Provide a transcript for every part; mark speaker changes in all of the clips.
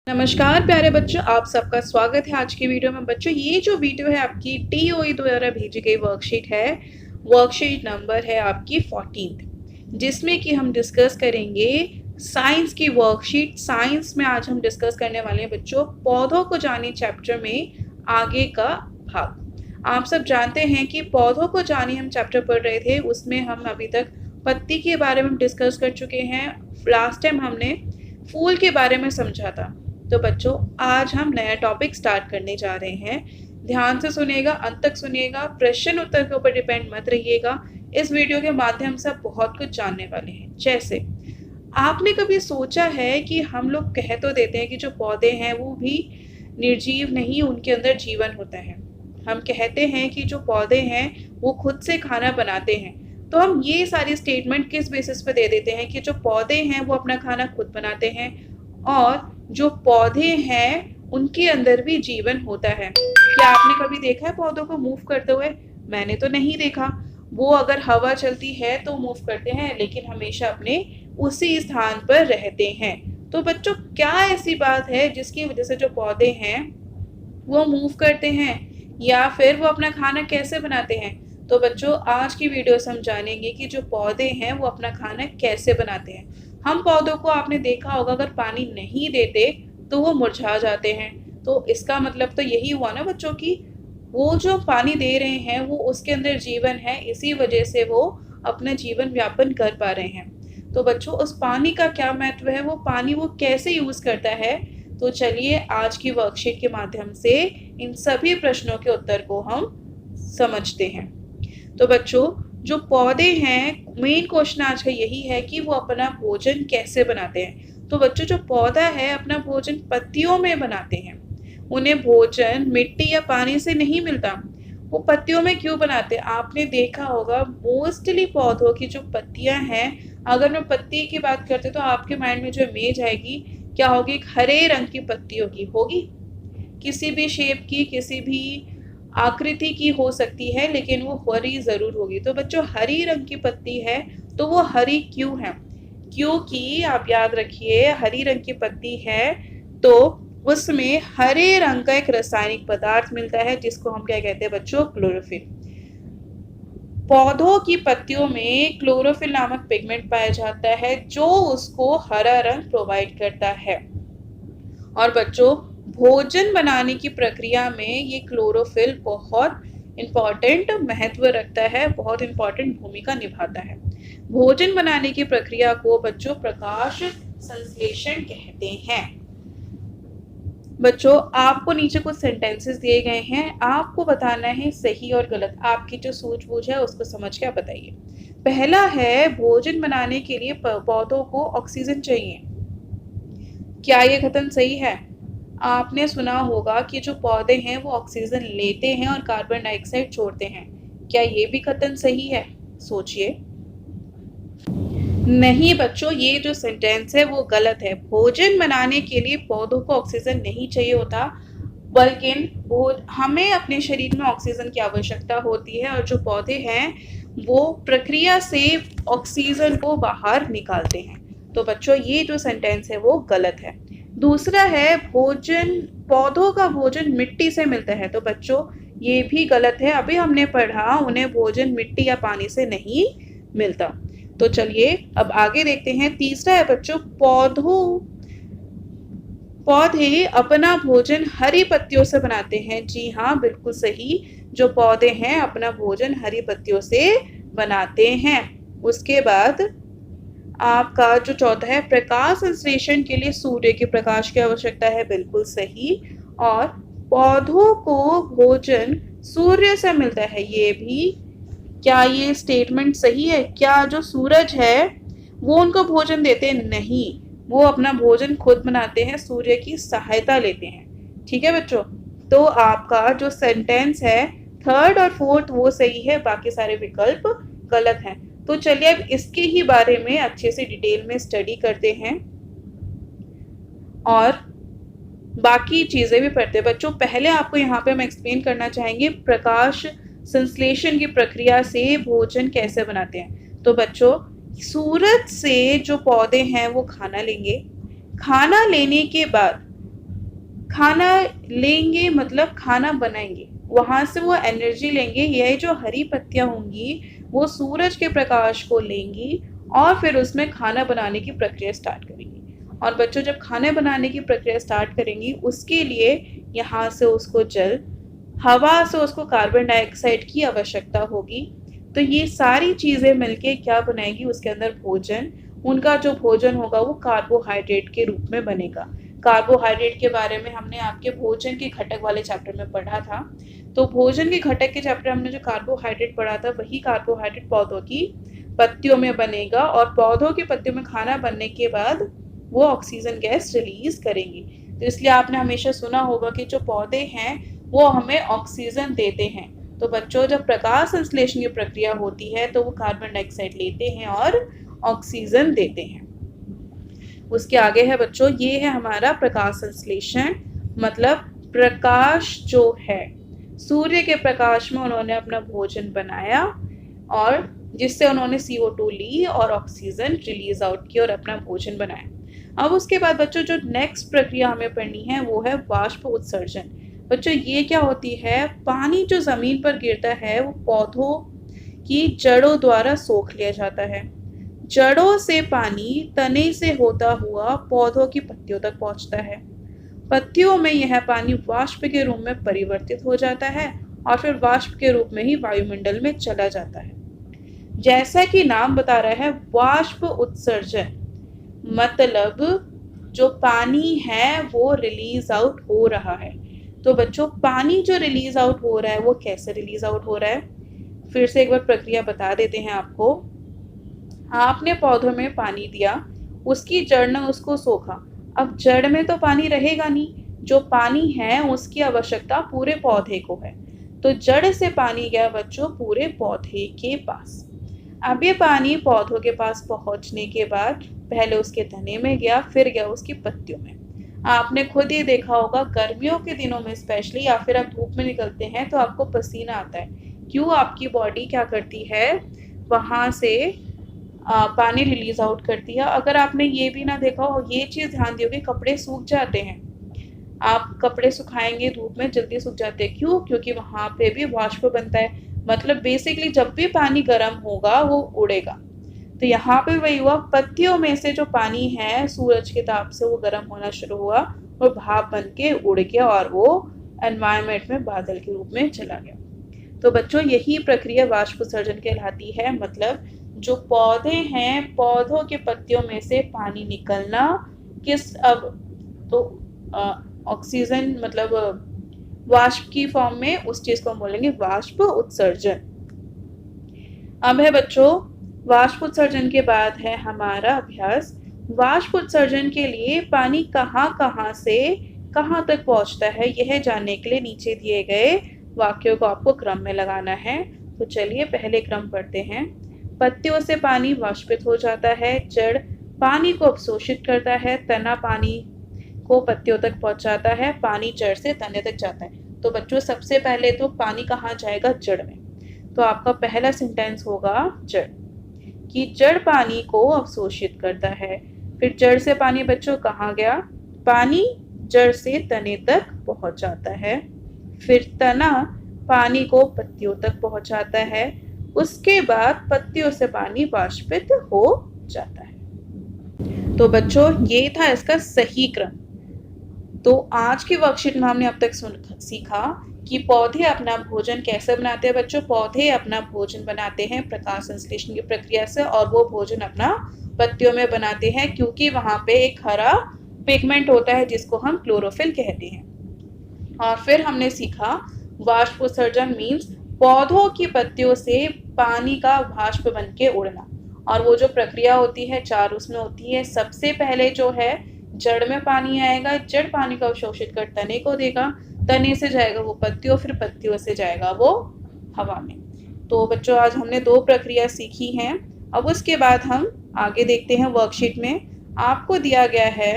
Speaker 1: नमस्कार प्यारे बच्चों, आप सबका स्वागत है आज की वीडियो में। बच्चों, ये जो वीडियो है आपकी टीओई द्वारा भेजी गई वर्कशीट है। वर्कशीट नंबर है आपकी 14, जिसमें कि हम डिस्कस करेंगे साइंस की वर्कशीट। साइंस में आज हम डिस्कस करने वाले हैं बच्चों पौधों को जानिए चैप्टर में आगे का भाग। आप सब जानते हैं कि पौधों को जानिए हम चैप्टर पढ़ रहे थे, उसमें हम अभी तक पत्ती के बारे में डिस्कस कर चुके हैं। लास्ट टाइम हमने फूल के बारे में समझा था। तो बच्चों, आज हम नया टॉपिक स्टार्ट करने जा रहे हैं। ध्यान से सुनिएगा, अंत तक सुनिएगा, प्रश्न उत्तर के ऊपर डिपेंड मत रहिएगा। इस वीडियो के माध्यम से आप बहुत कुछ जानने वाले हैं। जैसे आपने कभी सोचा है कि हम लोग कह तो देते हैं कि जो पौधे हैं वो भी निर्जीव नहीं, उनके अंदर जीवन होता है। हम कहते हैं कि जो पौधे हैं वो खुद से खाना बनाते हैं। तो हम ये सारी स्टेटमेंट किस बेसिस पे दे देते हैं कि जो पौधे हैं वो अपना खाना खुद बनाते हैं और जो पौधे हैं उनके अंदर भी जीवन होता है। क्या आपने कभी देखा है पौधों को मूव करते हुए? मैंने तो नहीं देखा। वो अगर हवा चलती है तो मूव करते हैं, लेकिन हमेशा अपने उसी स्थान पर रहते हैं। तो बच्चों, क्या ऐसी बात है जिसकी वजह से जो पौधे हैं वो मूव करते हैं, या फिर वो अपना खाना कैसे बनाते हैं? तो बच्चों, आज की वीडियो से हम जानेंगे कि जो पौधे हैं वो अपना खाना कैसे बनाते हैं। हम पौधों को आपने देखा होगा, अगर पानी नहीं देते तो वो मुरझा जाते हैं। तो इसका मतलब तो यही हुआ ना बच्चों की वो जो पानी दे रहे हैं वो उसके अंदर जीवन है, इसी वजह से वो अपना जीवन व्यापन कर पा रहे हैं। तो बच्चों, उस पानी का क्या महत्व है, वो पानी वो कैसे यूज करता है? तो चलिए आज की वर्कशीट के माध्यम से इन सभी प्रश्नों के उत्तर को हम समझते हैं। तो बच्चों, जो पौधे हैं, मेन क्वेश्चन आज का यही है कि वो अपना भोजन कैसे बनाते हैं। तो बच्चों, जो पौधा है अपना भोजन पत्तियों में बनाते हैं। उन्हें भोजन मिट्टी या पानी से नहीं मिलता। वो पत्तियों में क्यों बनाते हैं? आपने देखा होगा मोस्टली पौधों की जो पत्तियां हैं, अगर मैं पत्ती की बात करते तो आपके माइंड में जो इमेज आएगी क्या होगी? एक हरे रंग की पत्ती होगी। किसी भी शेप की, किसी भी आकृति की हो सकती है, लेकिन वो हरी जरूर होगी। तो बच्चों, हरी रंग की पत्ती है तो वो हरी क्यों है? क्योंकि आप याद रखिए, हरी रंग की पत्ती है तो उसमें हरे रंग का एक रासायनिक पदार्थ मिलता है, जिसको हम क्या कहते हैं बच्चों? क्लोरोफिल। पौधों की पत्तियों में क्लोरोफिल नामक पिगमेंट पाया जाता है जो उसको हरा रंग प्रोवाइड करता है। और बच्चों, भोजन बनाने की प्रक्रिया में ये क्लोरोफिल बहुत इंपॉर्टेंट महत्व रखता है, बहुत इंपॉर्टेंट भूमिका निभाता है। भोजन बनाने की प्रक्रिया को बच्चों प्रकाश संश्लेषण कहते हैं। बच्चों, आपको नीचे कुछ सेंटेंसेस दिए गए हैं, आपको बताना है सही और गलत। आपकी जो सूझबूझ है उसको समझ के आप बताइए। पहला है, भोजन बनाने के लिए पौधों को ऑक्सीजन चाहिए। क्या ये कथन सही है? आपने सुना होगा कि जो पौधे हैं वो ऑक्सीजन लेते हैं और कार्बन डाइऑक्साइड छोड़ते हैं। क्या ये भी कथन सही है? सोचिए। नहीं बच्चों, ये जो सेंटेंस है वो गलत है। भोजन बनाने के लिए पौधों को ऑक्सीजन नहीं चाहिए होता, बल्कि हमें अपने शरीर में ऑक्सीजन की आवश्यकता होती है, और जो पौधे हैं वो प्रक्रिया से ऑक्सीजन को बाहर निकालते हैं। तो बच्चों, ये जो सेंटेंस है वो गलत है। दूसरा है, पौधों का भोजन मिट्टी से मिलता है। तो बच्चों, ये भी गलत है। अभी हमने पढ़ा उन्हें भोजन मिट्टी या पानी से नहीं मिलता। तो चलिए अब आगे देखते हैं। तीसरा है बच्चों, पौधे अपना भोजन हरी पत्तियों से बनाते हैं। जी हाँ, बिल्कुल सही। जो पौधे हैं अपना भोजन हरी पत्तियों से बनाते हैं। उसके बाद आपका जो चौथा है, प्रकाश संश्लेषण के लिए सूर्य के प्रकाश की आवश्यकता है। बिल्कुल सही। और पौधों को भोजन सूर्य से मिलता है, ये भी। क्या ये स्टेटमेंट सही है? क्या जो सूरज है वो उनको भोजन देते हैं? नहीं, वो अपना भोजन खुद बनाते हैं, सूर्य की सहायता लेते हैं। ठीक है बच्चों, तो आपका जो सेंटेंस है थर्ड और फोर्थ वो सही है, बाकी सारे विकल्प गलत हैं। तो चलिए अब इसके ही बारे में अच्छे से डिटेल में स्टडी करते हैं और बाकी चीजें भी पढ़ते हैं। बच्चों, पहले आपको यहाँ पे हम एक्सप्लेन करना चाहेंगे प्रकाश संश्लेषण की प्रक्रिया से भोजन कैसे बनाते हैं। तो बच्चों, सूरज से जो पौधे हैं वो खाना लेंगे। खाना लेने के बाद खाना लेंगे मतलब खाना बनाएंगे, वहां से वो एनर्जी लेंगे। यह जो हरी पत्तियां होंगी वो सूरज के प्रकाश को लेंगी और फिर उसमें खाना बनाने की प्रक्रिया स्टार्ट करेंगी। और बच्चों जब खाने बनाने की प्रक्रिया स्टार्ट करेंगी उसके लिए यहाँ से उसको जल, हवा से उसको कार्बन डाइऑक्साइड की आवश्यकता होगी। तो ये सारी चीजें मिलके क्या बनाएगी, उसके अंदर भोजन। उनका जो भोजन होगा वो कार्बोहाइड्रेट के रूप में बनेगा। कार्बोहाइड्रेट के बारे में हमने आपके भोजन के घटक वाले चैप्टर में पढ़ा था। तो भोजन के घटक के चैप्टर हमने जो कार्बोहाइड्रेट पढ़ा था वही कार्बोहाइड्रेट पौधों की पत्तियों में बनेगा और पौधों की पत्तियों में खाना बनने के बाद वो ऑक्सीजन गैस रिलीज करेंगी। तो इसलिए आपने हमेशा सुना होगा कि जो पौधे हैं वो हमें ऑक्सीजन देते हैं। तो बच्चों जब प्रकाश संश्लेषण की प्रक्रिया होती है तो वो कार्बन डाइऑक्साइड लेते हैं और ऑक्सीजन देते हैं। उसके आगे है बच्चों, ये है हमारा प्रकाश संश्लेषण। मतलब प्रकाश जो है, सूर्य के प्रकाश में उन्होंने अपना भोजन बनाया और जिससे उन्होंने CO2 ली और ऑक्सीजन रिलीज आउट की और अपना भोजन बनाया। अब उसके बाद बच्चों जो नेक्स्ट प्रक्रिया हमें पढ़नी है वो है वाष्प उत्सर्जन। बच्चों ये क्या होती है, पानी जो जमीन पर गिरता है वो पौधों की जड़ों द्वारा सोख लिया जाता है। जड़ों से पानी तने से होता हुआ पौधों की पत्तियों तक पहुंचता है। पत्तियों में यह पानी वाष्प के रूप में परिवर्तित हो जाता है और फिर वाष्प के रूप में ही वायुमंडल में चला जाता है। जैसा कि नाम बता रहा है वाष्प उत्सर्जन, मतलब जो पानी है वो रिलीज आउट हो रहा है। तो बच्चों पानी जो रिलीज आउट हो रहा है वो कैसे रिलीज आउट हो रहा है, फिर से एक बार प्रक्रिया बता देते हैं आपको। आपने पौधों में पानी दिया, उसकी जड़ ने उसको सोखा। अब जड़ में तो पानी रहेगा नहीं, जो पानी है उसकी आवश्यकता पूरे पौधे को है। तो जड़ से पानी गया बच्चों पूरे पौधे के पास। अब ये पानी पौधों के पास पहुंचने के बाद पहले उसके तने में गया, फिर गया उसकी पत्तियों में। आपने खुद ही देखा होगा गर्मियों के दिनों में स्पेशली, या फिर आप धूप में निकलते हैं तो आपको पसीना आता है। क्यों? आपकी बॉडी क्या करती है, वहां से पानी रिलीज आउट करती है। अगर आपने ये भी ना देखा हो, ये चीज ध्यान दी होगी, कपड़े सूख जाते हैं। आप कपड़े सुखाएंगे धूप में जल्दी सूख जाते हैं, क्यों? क्योंकि वहां पे भी वाष्प बनता है। मतलब बेसिकली जब भी पानी गर्म होगा वो उड़ेगा। तो यहाँ पे वही हुआ, पत्तियों में से जो पानी है सूरज के ताप से वो गर्म होना शुरू हुआ और भाप बन के उड़ गया और वो एनवायरनमेंट में बादल के रूप में चला गया। तो बच्चों यही प्रक्रिया वाष्प उत्सर्जन कहलाती है। मतलब जो पौधे हैं, पौधों के पत्तियों में से पानी निकलना किस अब तो ऑक्सीजन मतलब वाष्प की फॉर्म में, उस चीज को हम बोलेंगे वाष्प उत्सर्जन। अब है बच्चों वाष्प उत्सर्जन के बाद है हमारा अभ्यास। वाष्प उत्सर्जन के लिए पानी कहाँ से कहाँ तक पहुंचता है यह जानने के लिए नीचे दिए गए वाक्यों को आपको क्रम में लगाना है। तो चलिए पहले क्रम पढ़ते हैं। पत्तियों से पानी वाष्पित हो जाता है, जड़ पानी को अवशोषित करता है, तना पानी को पत्तियों तक पहुंचाता है, पानी जड़ से तने तक जाता है। तो बच्चों सबसे पहले तो पानी कहाँ जाएगा, जड़ में। तो आपका पहला सेंटेंस होगा जड़, कि जड़ पानी को अवशोषित करता है। फिर जड़ से पानी बच्चों कहाँ गया, पानी जड़ से तने तक पहुंच जाता है। फिर तना पानी को पत्तियों तक पहुंचाता है, उसके बाद पत्तियों से पानी वाष्पित हो जाता है। तो बच्चों ये था इसका सही क्रम। तो आज की वर्कशीट में हमने अब तक सीखा कि पौधे अपना भोजन कैसे बनाते हैं। बच्चों पौधे अपना भोजन बनाते हैं प्रकाश संश्लेषण की प्रक्रिया से, और वो भोजन अपना पत्तियों में बनाते हैं क्योंकि वहां पे एक हरा पिगमेंट होता है जिसको हम क्लोरोफिल कहते हैं। और फिर हमने सीखा वाष्प उत्सर्जन मीन्स पौधों की पत्तियों से पानी का वाष्प बन के उड़ना। और वो जो प्रक्रिया होती है 4 उसमें होती है। सबसे पहले जो है जड़ में पानी आएगा, जड़ पानी को अवशोषित कर तने को देगा, तने से जाएगा वो पत्तियों, फिर पत्तियों से जाएगा वो हवा में। तो बच्चों आज हमने 2 प्रक्रिया सीखी हैं। अब उसके बाद हम आगे देखते हैं। वर्कशीट में आपको दिया गया है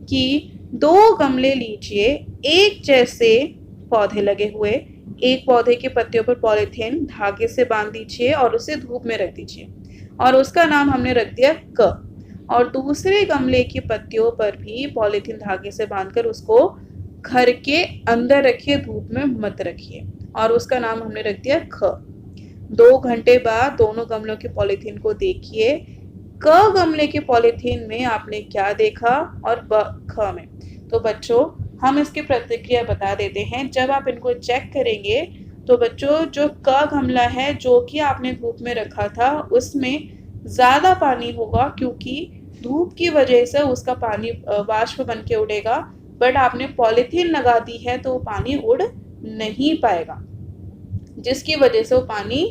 Speaker 1: कि 2 गमले लीजिए, एक जैसे पौधे लगे हुए, एक पौधे के पत्तियों पर पॉलीथीन धागे से बांध दीजिए और उसे धूप में रख दीजिए और उसका नाम हमने रख दिया क। और दूसरे गमले की पत्तियों पर भी पॉलीथीन धागे से बांधकर उसको घर के अंदर रखिए, धूप में मत रखिए। और उसका नाम हमने रख दिया ख। 2 घंटे बाद दोनों गमलों के पॉलीथीन को देखिए। क गमले के पॉलीथीन में आपने क्या देखा और ख में। तो बच्चों हम इसकी प्रतिक्रिया बता देते हैं। जब आप इनको चेक करेंगे तो बच्चों जो क गमला है जो कि आपने धूप में रखा था उसमें ज़्यादा पानी होगा, क्योंकि धूप की वजह से उसका पानी वाष्प बन के उड़ेगा। बट आपने पॉलीथीन लगा दी है तो पानी उड़ नहीं पाएगा, जिसकी वजह से वो पानी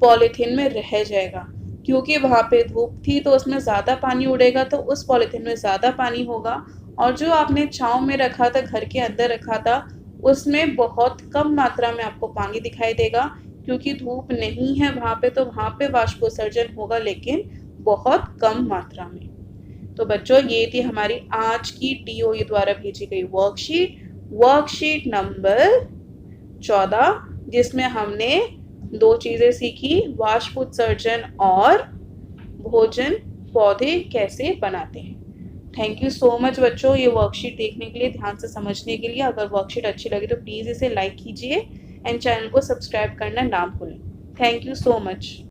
Speaker 1: पॉलीथीन में रह जाएगा। क्योंकि वहाँ पे धूप थी तो उसमें ज़्यादा पानी उड़ेगा, तो उस पॉलीथीन में ज़्यादा पानी होगा। और जो आपने छाँव में रखा था, घर के अंदर रखा था, उसमें बहुत कम मात्रा में आपको पानी दिखाई देगा, क्योंकि धूप नहीं है वहाँ पे, तो वहाँ पे वाष्पोत्सर्जन होगा लेकिन बहुत कम मात्रा में। तो बच्चों ये थी हमारी आज की टीओई द्वारा भेजी गई वर्कशीट नंबर 14, जिसमें हमने 2 चीजें सीखी, वाष्पोत्सर्जन और भोजन पौधे कैसे बनाते हैं। थैंक यू सो मच बच्चों ये वर्कशीट देखने के लिए, ध्यान से समझने के लिए। अगर वर्कशीट अच्छी लगी तो प्लीज़ इसे लाइक कीजिए एंड चैनल को सब्सक्राइब करना ना भूलें। Thank you so much.